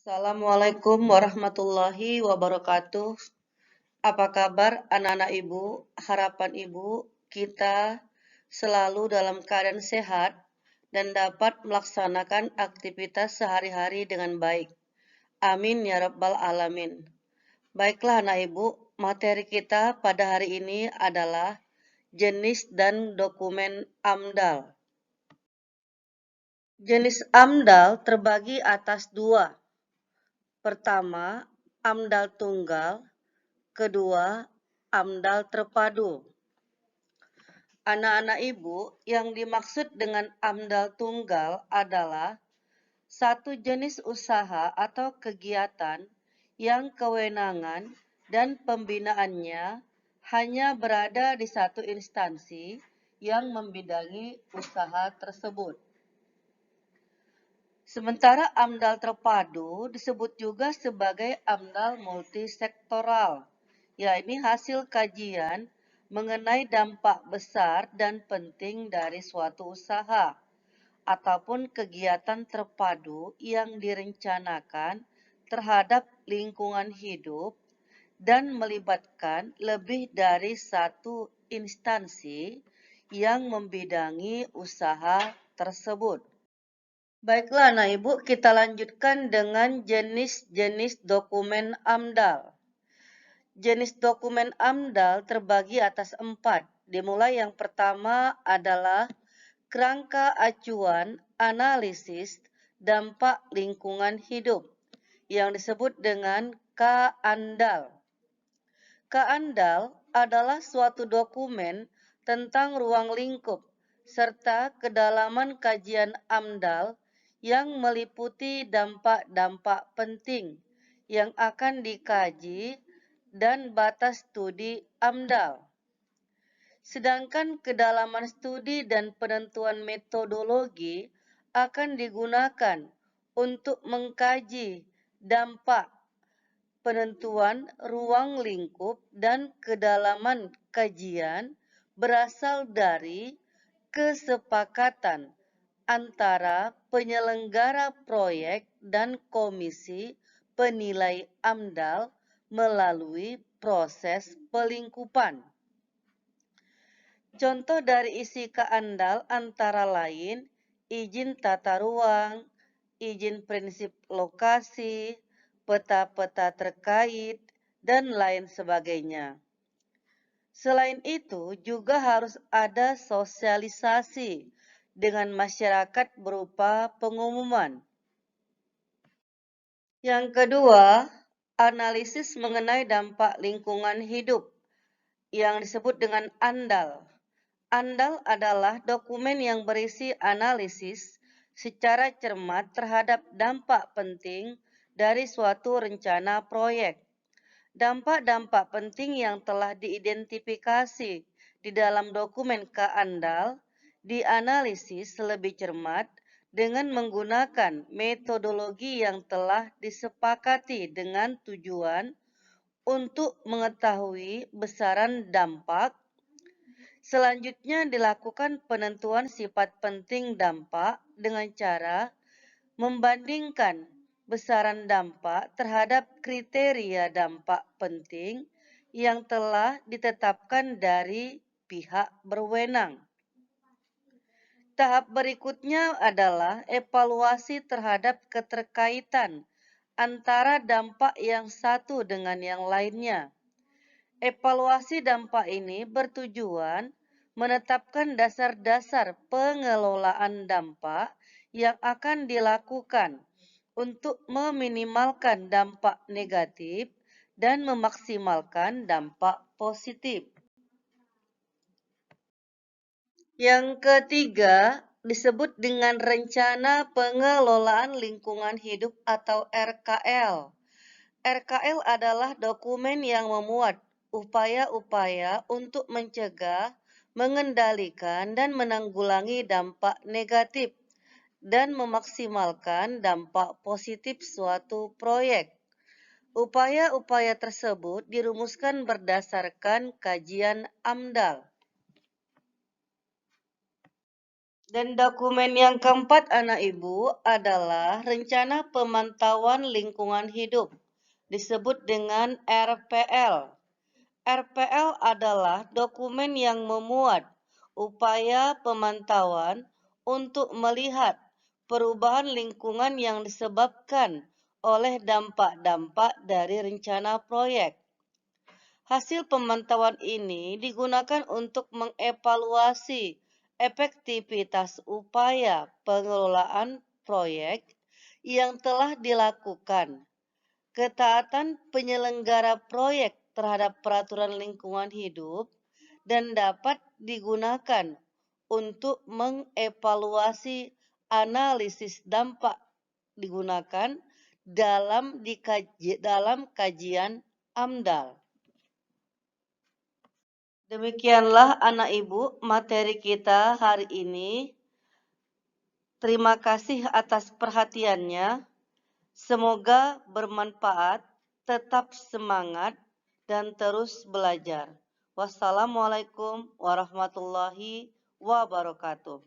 Assalamualaikum warahmatullahi wabarakatuh. Apa kabar anak-anak ibu? Harapan ibu kita selalu dalam keadaan sehat dan dapat melaksanakan aktivitas sehari-hari dengan baik. Amin ya rabbal alamin. Baiklah anak ibu, materi kita pada hari ini adalah jenis dan dokumen AMDAL. Jenis AMDAL terbagi atas dua. Pertama, AMDAL tunggal. Kedua, AMDAL terpadu. Anak-anak ibu, yang dimaksud dengan AMDAL tunggal adalah satu jenis usaha atau kegiatan yang kewenangan dan pembinaannya hanya berada di satu instansi yang membidangi usaha tersebut. Sementara AMDAL terpadu disebut juga sebagai AMDAL multisektoral, yakni hasil kajian mengenai dampak besar dan penting dari suatu usaha ataupun kegiatan terpadu yang direncanakan terhadap lingkungan hidup dan melibatkan lebih dari satu instansi yang membidangi usaha tersebut. Baiklah anak ibu, kita lanjutkan dengan jenis-jenis dokumen AMDAL. Jenis dokumen AMDAL terbagi atas 4. Dimulai yang pertama adalah kerangka acuan analisis dampak lingkungan hidup yang disebut dengan KANDAL. KANDAL adalah suatu dokumen tentang ruang lingkup serta kedalaman kajian AMDAL yang meliputi dampak-dampak penting yang akan dikaji dan batas studi AMDAL. Sedangkan kedalaman studi dan penentuan metodologi akan digunakan untuk mengkaji dampak penentuan ruang lingkup dan kedalaman kajian berasal dari kesepakatan antara penyelenggara proyek dan komisi penilai AMDAL melalui proses pelingkupan. Contoh dari isi KANDAL antara lain izin tata ruang, izin prinsip lokasi, peta-peta terkait, dan lain sebagainya. Selain itu, juga harus ada sosialisasi dengan masyarakat berupa pengumuman. Yang kedua, analisis mengenai dampak lingkungan hidup yang disebut dengan ANDAL. ANDAL adalah dokumen yang berisi analisis secara cermat terhadap dampak penting dari suatu rencana proyek. Dampak-dampak penting yang telah diidentifikasi di dalam dokumen KANDAL dianalisis lebih cermat dengan menggunakan metodologi yang telah disepakati dengan tujuan untuk mengetahui besaran dampak. Selanjutnya dilakukan penentuan sifat penting dampak dengan cara membandingkan besaran dampak terhadap kriteria dampak penting yang telah ditetapkan dari pihak berwenang. Tahap berikutnya adalah evaluasi terhadap keterkaitan antara dampak yang satu dengan yang lainnya. Evaluasi dampak ini bertujuan menetapkan dasar-dasar pengelolaan dampak yang akan dilakukan untuk meminimalkan dampak negatif dan memaksimalkan dampak positif. Yang ketiga disebut dengan Rencana Pengelolaan Lingkungan Hidup atau RKL. RKL adalah dokumen yang memuat upaya-upaya untuk mencegah, mengendalikan, dan menanggulangi dampak negatif dan memaksimalkan dampak positif suatu proyek. Upaya-upaya tersebut dirumuskan berdasarkan kajian AMDAL. Dan dokumen yang keempat anak ibu adalah Rencana Pemantauan Lingkungan Hidup, disebut dengan RPL. RPL adalah dokumen yang memuat upaya pemantauan untuk melihat perubahan lingkungan yang disebabkan oleh dampak-dampak dari rencana proyek. Hasil pemantauan ini digunakan untuk mengevaluasi efektivitas upaya pengelolaan proyek yang telah dilakukan, ketaatan penyelenggara proyek terhadap peraturan lingkungan hidup, dan dapat digunakan untuk mengevaluasi analisis dampak digunakan dalam kajian AMDAL. Demikianlah anak ibu materi kita hari ini. Terima kasih atas perhatiannya. Semoga bermanfaat, tetap semangat, dan terus belajar. Wassalamualaikum warahmatullahi wabarakatuh.